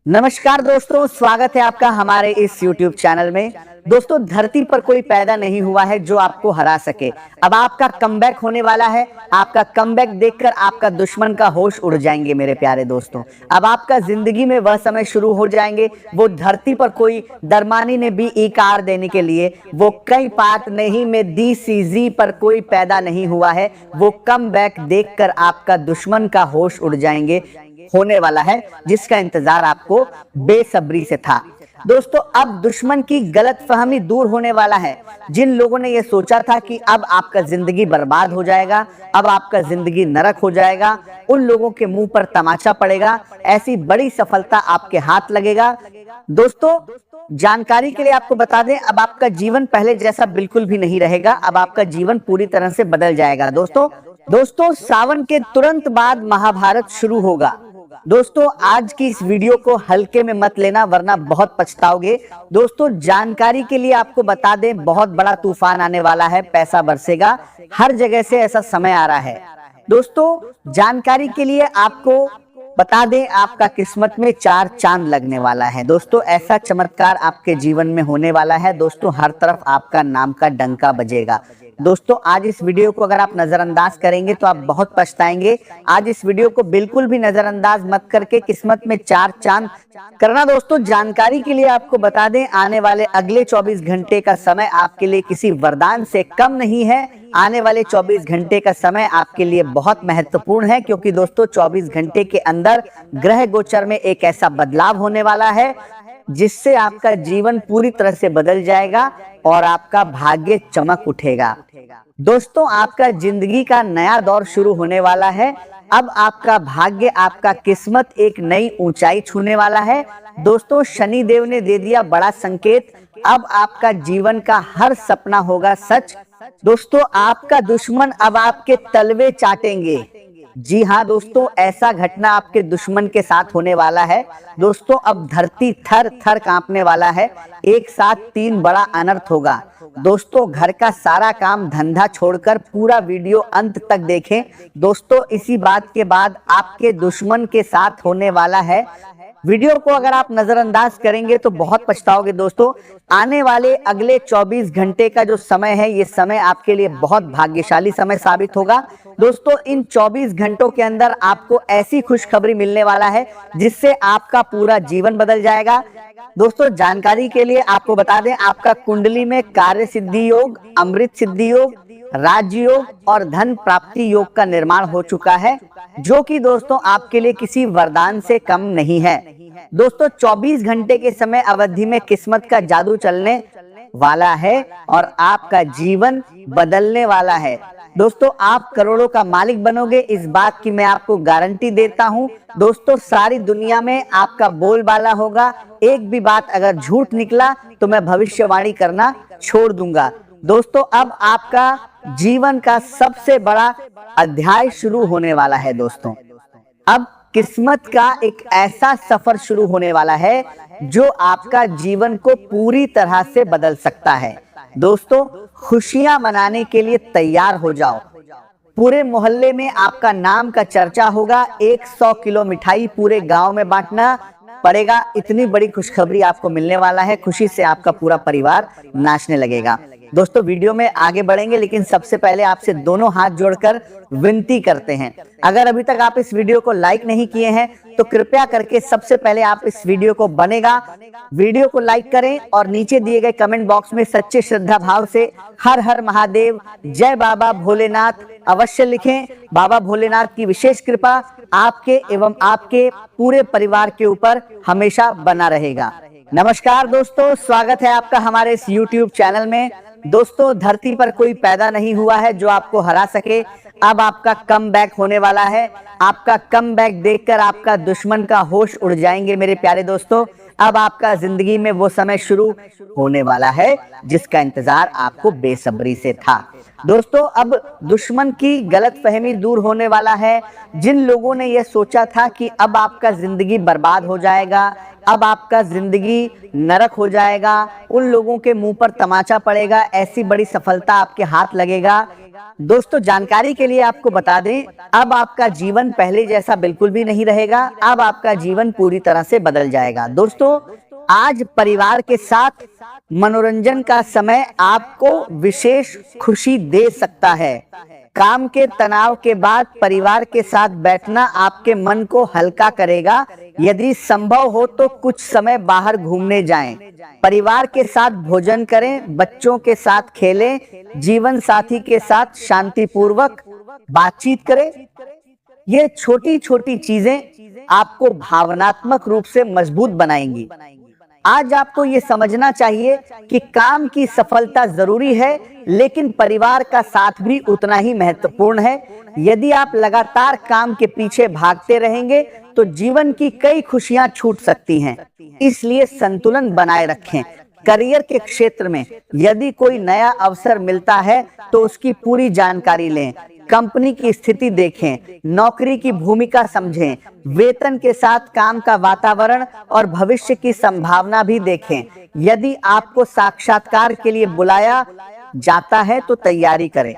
नमस्कार दोस्तों, स्वागत है आपका हमारे इस YouTube चैनल में। दोस्तों, धरती पर कोई पैदा नहीं हुआ है जो आपको हरा सके। अब आपका कमबैक होने वाला है। आपका कमबैक देखकर आपका दुश्मन का होश उड़ जाएंगे मेरे प्यारे दोस्तों। अब आपका जिंदगी में वह समय शुरू हो जाएंगे, वो धरती पर कोई दरमानी ने भी इकार देने के लिए, वो कई पात नहीं में दी सीजी पर कोई पैदा नहीं हुआ है। वो कमबैक देखकर आपका दुश्मन का होश उड़ जाएंगे होने वाला है, जिसका इंतजार आपको बेसब्री से था। दोस्तों, अब दुश्मन की गलतफहमी दूर होने वाला है। जिन लोगों ने यह सोचा था कि अब आपका जिंदगी बर्बाद हो जाएगा, अब आपका जिंदगी नरक हो जाएगा, उन लोगों के मुंह पर तमाचा पड़ेगा। ऐसी बड़ी सफलता आपके हाथ लगेगा। दोस्तों, जानकारी के लिए आपको बता दें, अब आपका जीवन पहले जैसा बिल्कुल भी नहीं रहेगा। अब आपका जीवन पूरी तरह से बदल जाएगा। दोस्तों, सावन के तुरंत बाद महाभारत शुरू होगा। दोस्तों, आज की इस वीडियो को हल्के में मत लेना, वरना बहुत पछताओगे। दोस्तों, जानकारी के लिए आपको बता दें, बहुत बड़ा तूफान आने वाला है, पैसा बरसेगा, हर जगह से ऐसा समय आ रहा है। दोस्तों, जानकारी के लिए आपको बता दें, आपका किस्मत में 4 चांद लगने वाला है। दोस्तों, ऐसा चमत्कार आपके जीवन में होने वाला है। दोस्तों, हर तरफ आपका नाम का डंका बजेगा। दोस्तों, आज इस वीडियो को अगर आप नजरअंदाज करेंगे तो आप बहुत पछताएंगे। आज इस वीडियो को बिल्कुल भी नजरअंदाज मत करके किस्मत में 4 चांद करना। दोस्तों, जानकारी के लिए आपको बता दें, आने वाले अगले 24 घंटे का समय आपके लिए किसी वरदान से कम नहीं है। आने वाले 24 घंटे का समय आपके लिए बहुत महत्वपूर्ण है, क्योंकि दोस्तों 24 घंटे के अंदर ग्रह गोचर में एक ऐसा बदलाव होने वाला है जिससे आपका जीवन पूरी तरह से बदल जाएगा और आपका भाग्य चमक उठेगा। दोस्तों, आपका जिंदगी का नया दौर शुरू होने वाला है। अब आपका भाग्य, आपका किस्मत एक नई ऊंचाई छूने वाला है। दोस्तों, शनि देव ने दे दिया बड़ा संकेत। अब आपका जीवन का हर सपना होगा सच। दोस्तों, आपका दुश्मन अब आपके तलवे चाटेंगे। जी हाँ दोस्तों, ऐसा घटना आपके दुश्मन के साथ होने वाला है। दोस्तों, अब धरती थर थर कांपने वाला है। एक साथ 3 बड़ा अनर्थ होगा। दोस्तों, घर का सारा काम धंधा छोड़कर पूरा वीडियो अंत तक देखें। दोस्तों, इसी बात के बाद आपके दुश्मन के साथ होने वाला है। वीडियो को अगर आप नजरअंदाज करेंगे तो बहुत पछताओगे। दोस्तों, आने वाले अगले 24 घंटे का जो समय है, ये समय आपके लिए बहुत भाग्यशाली समय साबित होगा। दोस्तों, इन 24 घंटों के अंदर आपको ऐसी खुशखबरी मिलने वाला है जिससे आपका पूरा जीवन बदल जाएगा। दोस्तों, जानकारी के लिए आपको बता दें, आपका कुंडली में कार्य सिद्धि योग, अमृत सिद्धि योग, राजयोग और धन प्राप्ति योग का निर्माण हो चुका है, जो कि दोस्तों आपके लिए किसी वरदान से कम नहीं है। दोस्तों, 24 घंटे के समय अवधि में किस्मत का जादू चलने वाला है और आपका जीवन बदलने वाला है। दोस्तों, आप करोड़ों का मालिक बनोगे, इस बात की मैं आपको गारंटी देता हूं। दोस्तों, सारी दुनिया में आपका बोलबाला होगा। एक भी बात अगर झूठ निकला तो मैं भविष्यवाणी करना छोड़ दूंगा। दोस्तों, अब आपका जीवन का सबसे बड़ा अध्याय शुरू होने वाला है। दोस्तों, अब किस्मत का एक ऐसा सफर शुरू होने वाला है जो आपका जीवन को पूरी तरह से बदल सकता है। दोस्तों, खुशियां मनाने के लिए तैयार हो जाओ। पूरे मोहल्ले में आपका नाम का चर्चा होगा। 100 किलो मिठाई पूरे गांव में बांटना पड़ेगा। इतनी बड़ी खुशखबरी आपको मिलने वाला है। खुशी से आपका पूरा परिवार नाचने लगेगा। दोस्तों, वीडियो में आगे बढ़ेंगे, लेकिन सबसे पहले आपसे दोनों हाथ जोड़कर विनती करते हैं, अगर अभी तक आप इस वीडियो को लाइक नहीं किए हैं तो कृपया करके सबसे पहले आप इस वीडियो को वीडियो को लाइक करें और नीचे दिए गए कमेंट बॉक्स में सच्चे श्रद्धा भाव से हर हर महादेव, जय बाबा भोलेनाथ अवश्य लिखें। बाबा भोलेनाथ की विशेष कृपा आपके एवं आपके पूरे परिवार के ऊपर हमेशा बना रहेगा। नमस्कार दोस्तों, स्वागत है आपका हमारे इस YouTube चैनल में। दोस्तों, धरती पर कोई पैदा नहीं हुआ है जो आपको हरा सके। अब आपका कमबैक होने वाला है। आपका कमबैक देखकर आपका दुश्मन का होश उड़ जाएंगे मेरे प्यारे दोस्तों। अब आपका जिंदगी में वो समय शुरू होने वाला है जिसका इंतजार आपको बेसब्री से था। दोस्तों, अब दुश्मन की गलतफहमी दूर होने वाला है। जिन लोगों ने यह सोचा था कि अब आपका जिंदगी बर्बाद हो जाएगा, अब आपका जिंदगी नरक हो जाएगा, उन लोगों के मुंह पर तमाचा पड़ेगा। ऐसी बड़ी सफलता आपके हाथ लगेगा। दोस्तों जानकारी के लिए आपको बता दें, अब आपका जीवन पहले जैसा बिल्कुल भी नहीं रहेगा। अब आपका जीवन पूरी तरह से बदल जाएगा। दोस्तों आज परिवार के साथ मनोरंजन का समय आपको विशेष खुशी दे सकता है। काम के तनाव के बाद परिवार के साथ बैठना आपके मन को हल्का करेगा। यदि संभव हो तो कुछ समय बाहर घूमने जाएं, परिवार के साथ भोजन करें, बच्चों के साथ खेलें, जीवन साथी के साथ शांतिपूर्वक बातचीत करें। ये छोटी छोटी चीजें आपको भावनात्मक रूप से मजबूत बनाएंगी। आज आपको ये समझना चाहिए कि काम की सफलता जरूरी है, लेकिन परिवार का साथ भी उतना ही महत्वपूर्ण है। यदि आप लगातार काम के पीछे भागते रहेंगे तो जीवन की कई खुशियां छूट सकती हैं। इसलिए संतुलन बनाए रखें। करियर के क्षेत्र में यदि कोई नया अवसर मिलता है तो उसकी पूरी जानकारी लें, कंपनी की स्थिति देखें, नौकरी की भूमिका समझें, वेतन के साथ काम का वातावरण और भविष्य की संभावना भी देखें। यदि आपको साक्षात्कार के लिए बुलाया जाता है तो तैयारी करें,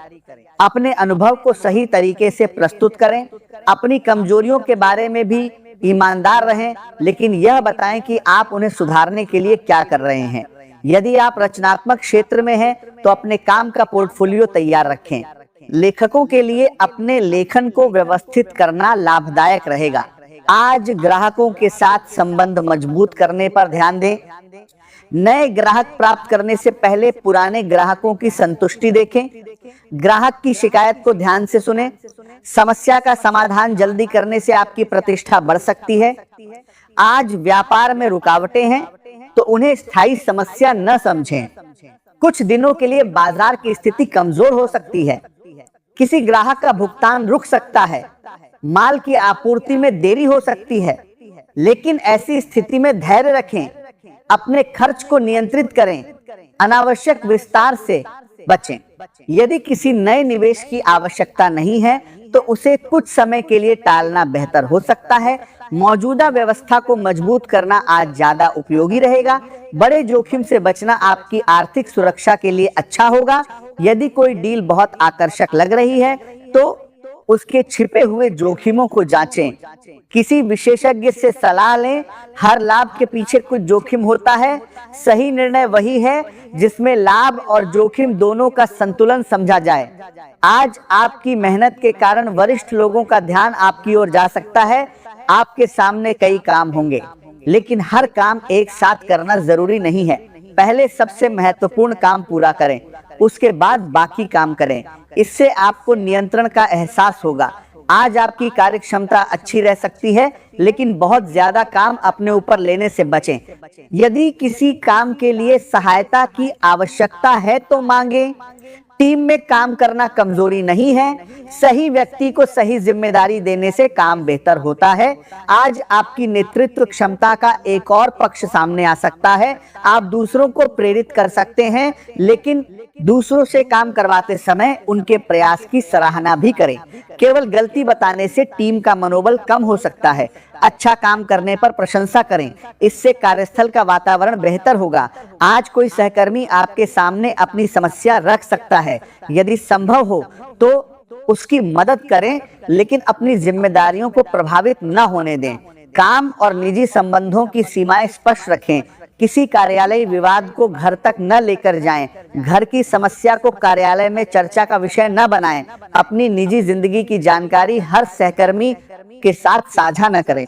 अपने अनुभव को सही तरीके से प्रस्तुत करें, अपनी कमजोरियों के बारे में भी ईमानदार रहें, लेकिन यह बताएं कि आप उन्हें सुधारने के लिए क्या कर रहे हैं। यदि आप रचनात्मक क्षेत्र में हैं तो अपने काम का पोर्टफोलियो तैयार रखें। लेखकों के लिए अपने लेखन को व्यवस्थित करना लाभदायक रहेगा। आज ग्राहकों के साथ संबंध मजबूत करने पर ध्यान दें। नए ग्राहक प्राप्त करने से पहले पुराने ग्राहकों की संतुष्टि देखें। ग्राहक की शिकायत को ध्यान से सुनें। समस्या का समाधान जल्दी करने से आपकी प्रतिष्ठा बढ़ सकती है। आज व्यापार में रुकावटें हैं तो उन्हें स्थायी समस्या न समझें। कुछ दिनों के लिए बाजार की स्थिति कमजोर हो सकती है। किसी ग्राहक का भुगतान रुक सकता है, माल की आपूर्ति में देरी हो सकती है, लेकिन ऐसी स्थिति में धैर्य रखें, अपने खर्च को नियंत्रित करें, अनावश्यक विस्तार से बचें। यदि किसी नए निवेश की आवश्यकता नहीं है तो उसे कुछ समय के लिए टालना बेहतर हो सकता है। मौजूदा व्यवस्था को मजबूत करना आज ज्यादा उपयोगी रहेगा। बड़े जोखिम से बचना आपकी आर्थिक सुरक्षा के लिए अच्छा होगा। यदि कोई डील बहुत आकर्षक लग रही है तो उसके छिपे हुए जोखिमों को जांचें, किसी विशेषज्ञ से सलाह लें। हर लाभ के पीछे कुछ जोखिम होता है। सही निर्णय वही है जिसमें लाभ और जोखिम दोनों का संतुलन समझा जाए। आज आपकी मेहनत के कारण वरिष्ठ लोगों का ध्यान आपकी ओर जा सकता है। आपके सामने कई काम होंगे, लेकिन हर काम एक साथ करना जरूरी नहीं है। पहले सबसे महत्वपूर्ण काम पूरा करें, उसके बाद बाकी काम करें। इससे आपको नियंत्रण का एहसास होगा। आज आपकी कार्य क्षमता अच्छी रह सकती है, लेकिन बहुत ज्यादा काम अपने ऊपर लेने से बचें। यदि किसी काम के लिए सहायता की आवश्यकता है तो मांगे। टीम में काम करना कमजोरी नहीं है। सही व्यक्ति को सही जिम्मेदारी देने से काम बेहतर होता है। आज आपकी नेतृत्व क्षमता का एक और पक्ष सामने आ सकता है। आप दूसरों को प्रेरित कर सकते हैं, लेकिन दूसरों से काम करवाते समय उनके प्रयास की सराहना भी करें। केवल गलती बताने से टीम का मनोबल कम हो सकता है। अच्छा काम करने पर प्रशंसा करें, इससे कार्यस्थल का वातावरण बेहतर होगा। आज कोई सहकर्मी आपके सामने अपनी समस्या रख सकता है। यदि संभव हो तो उसकी मदद करें, लेकिन अपनी जिम्मेदारियों को प्रभावित न होने दें। काम और निजी संबंधों की सीमाएं स्पष्ट रखें। किसी कार्यालय विवाद को घर तक न लेकर जाएं। घर की समस्या को कार्यालय में चर्चा का विषय न बनाएं। अपनी निजी जिंदगी की जानकारी हर सहकर्मी के साथ साझा न करें।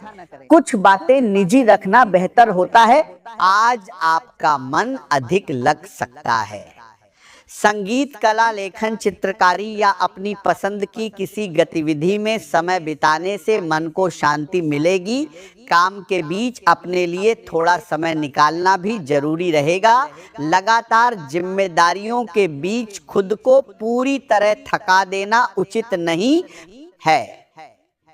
कुछ बातें निजी रखना बेहतर होता है। आज आपका मन अधिक लग सकता है। संगीत, कला, लेखन, चित्रकारी या अपनी पसंद की किसी गतिविधि में समय बिताने से मन को शांति मिलेगी। काम के बीच अपने लिए थोड़ा समय निकालना भी जरूरी रहेगा। लगातार जिम्मेदारियों के बीच खुद को पूरी तरह थका देना उचित नहीं है।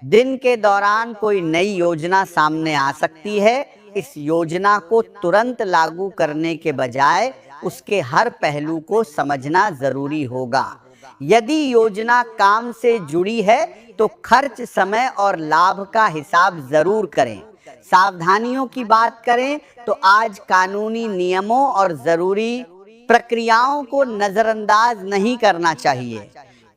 दिन के दौरान कोई नई योजना सामने आ सकती है। इस योजना को तुरंत लागू करने के बजाय उसके हर पहलू को समझना जरूरी होगा। यदि योजना काम से जुड़ी है तो खर्च, समय और लाभ का हिसाब जरूर करें। सावधानियों की बात करें तो आज कानूनी नियमों और जरूरी प्रक्रियाओं को नजरअंदाज नहीं करना चाहिए।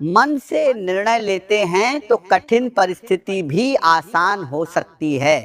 मन से निर्णय लेते हैं तो कठिन परिस्थिति भी आसान हो सकती है।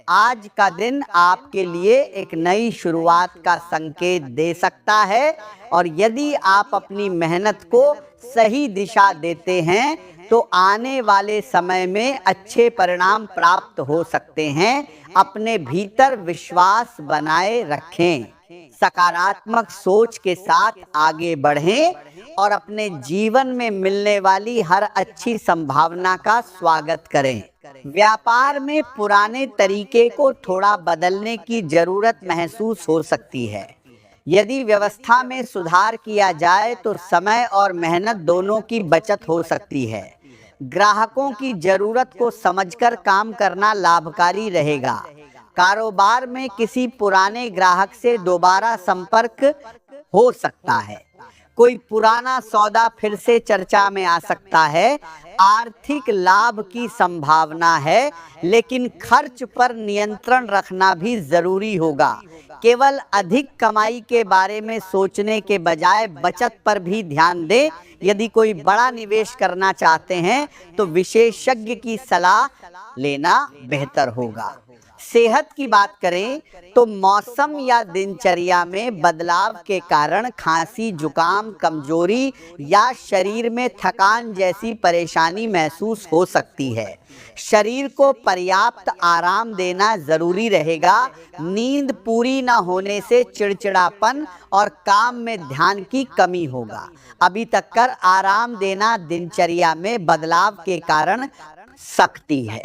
आज का दिन आपके लिए एक नई शुरुआत का संकेत दे सकता है और यदि आप अपनी मेहनत को सही दिशा देते हैं तो आने वाले समय में अच्छे परिणाम प्राप्त हो सकते हैं। अपने भीतर विश्वास बनाए रखें, सकारात्मक सोच के साथ आगे बढ़ें और अपने जीवन में मिलने वाली हर अच्छी संभावना का स्वागत करें। व्यापार में पुराने तरीके को थोड़ा बदलने की जरूरत महसूस हो सकती है। यदि व्यवस्था में सुधार किया जाए तो समय और मेहनत दोनों की बचत हो सकती है। ग्राहकों की जरूरत को समझकर काम करना लाभकारी रहेगा। कारोबार में किसी पुराने ग्राहक से दोबारा संपर्क हो सकता है। कोई पुराना सौदा फिर से चर्चा में आ सकता है। आर्थिक लाभ की संभावना है, लेकिन खर्च पर नियंत्रण रखना भी जरूरी होगा। केवल अधिक कमाई के बारे में सोचने के बजाय बचत पर भी ध्यान दें। यदि कोई बड़ा निवेश करना चाहते हैं तो विशेषज्ञ की सलाह लेना बेहतर होगा। सेहत की बात करें तो मौसम या दिनचर्या में बदलाव के कारण खांसी, जुकाम, कमजोरी या शरीर में थकान जैसी परेशानी महसूस हो सकती है। शरीर को पर्याप्त आराम देना जरूरी रहेगा। नींद पूरी न होने से चिड़चिड़ापन और काम में ध्यान की कमी होगा। अभी तक कर आराम देना दिनचर्या में बदलाव के कारण सकती है।